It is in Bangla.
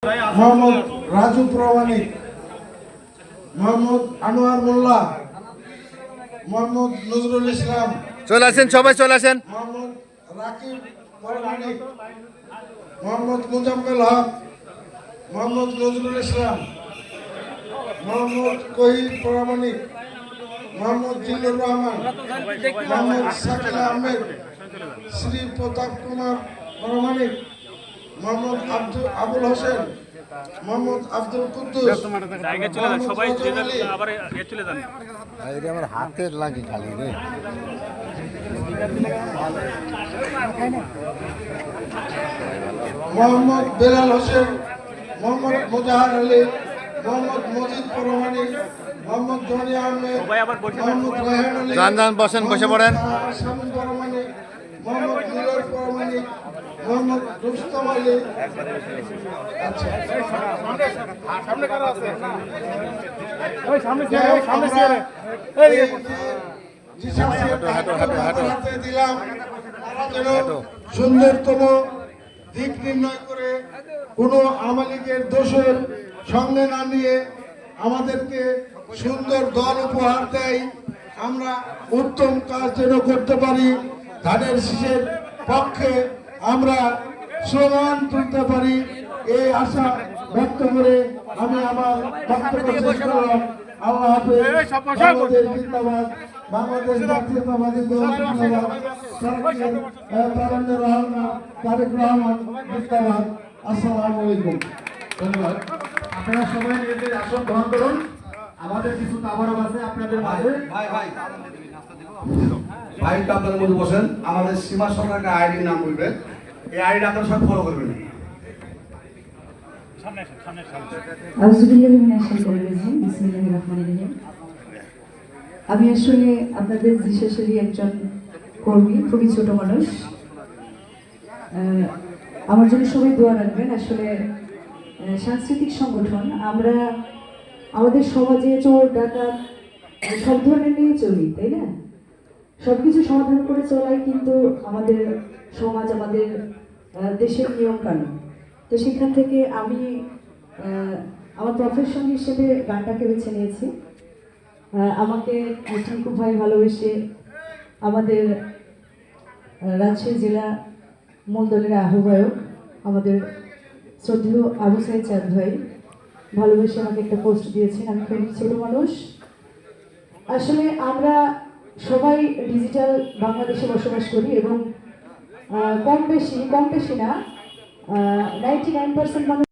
মোহাম্মদ রাজু প্রামাণিক, মোহাম্মদ আনোয়ার মোল্লা, মোহাম্মদ নজরুল ইসলাম, চলে আসেন, সবাই চলে আসেন। মোহাম্মদ রাকিব প্রামাণিক, মোহাম্মদ মুজাম্মেল হক, মোহাম্মদ নজরুল ইসলাম, মোহাম্মদ কহির প্রামাণিক, মোহাম্মদ জিল্লুর রহমান, মোহাম্মদ শাকিল আহমেদ, শ্রী প্রতাপ কুমার প্রামাণিক, মোহাম্মদ আবুল হোসেন, মোহাম্মদ আব্দুল কুদ্দুস, আমার হাতের লাগে খালি রে। মোহাম্মদ বেলাল হোসেন, মোহাম্মদ মুজাহার আলী, মোহাম্মদ মজিদ প্রামাণিক, মোহাম্মদ জনি আহমেদ, মোহাম্মদ রায়হান আলী, যান বসেন, বসে পড়েন। শামীম প্রামাণিক, মোহাম্মদ মিলর প্রামাণিক, মোহাম্মদ রুস্তম আলী। আচ্ছা, দিলাম সুন্দরতম দিক নির্ণয় করে কোনো আওয়ামী লীগের দোষের সঙ্গে না নিয়ে আমাদেরকে সুন্দর দল উপহার দেয়, আমরা উত্তম কাজ যেন করতে পারি, ধানের শীষের পক্ষে আমরা স্লোগান তুলতে পারি, এই আশা ব্যক্ত করে আমি আমার বক্তব্য শেষ করলাম। আল্লাহ হাফেজ। বাংলাদেশ জিন্দাবাদ, বাংলাদেশ জাতীয়তাবাদী দল জিন্দাবাদ, তারেক রহমান জিন্দাবাদ। আসসালামু আলাইকুম। ধন্যবাদ। আপনারা সবাই নিজেদের আসন গ্রহণ করুন। আমাদের কিছু তাবারক আছে আপনাদের মাঝে। ভাই আপনাদের মধ্যে বসেন। আমাদের সীমা সরকারকে আইডির নাম বলবেন, এই আইডি আপনারা সব ফলো করবেন। আমি আসলে আপনাদের বিশেষেরই একজন কর্মী, খুবই ছোট মানুষ। আমার জন্য সবাই দোয়া রাখবেন। আসলে সাংস্কৃতিক সংগঠন, আমরা আমাদের সমাজে চোর ডাকাত সব ধরনের নিয়ে চলি, তাই না? সবকিছু সমাধান করে চলাই কিন্তু আমাদের সমাজ, আমাদের দেশের নিয়ম কানুন। তো সেখান থেকে আমি আমার প্রফেশন হিসেবে গানটাকে বেছে নিয়েছি। আমাকে টিঙ্কু ভাই ভালোবেসে, আমাদের রাজশাহী জেলা মূল দলের আহ্বায়ক আমাদের শ্রদ্ধেয় আবু সাইদ চাঁদ ভাই ভালোবেসে আমাকে একটা পোস্ট দিয়েছেন। আমি খুবই ছোট মানুষ। আসলে আমরা সবাই ডিজিটাল বাংলাদেশে বসবাস করি এবং কম বেশি না 99% মানুষ